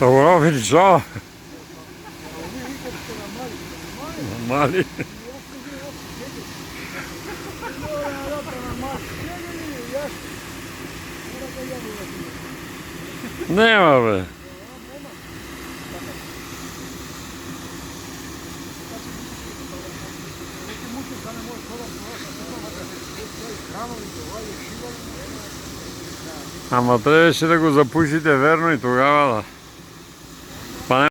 Ovo vidi žao. Mali. Nema be. Ама трябваше да го запушите верно и тогава да.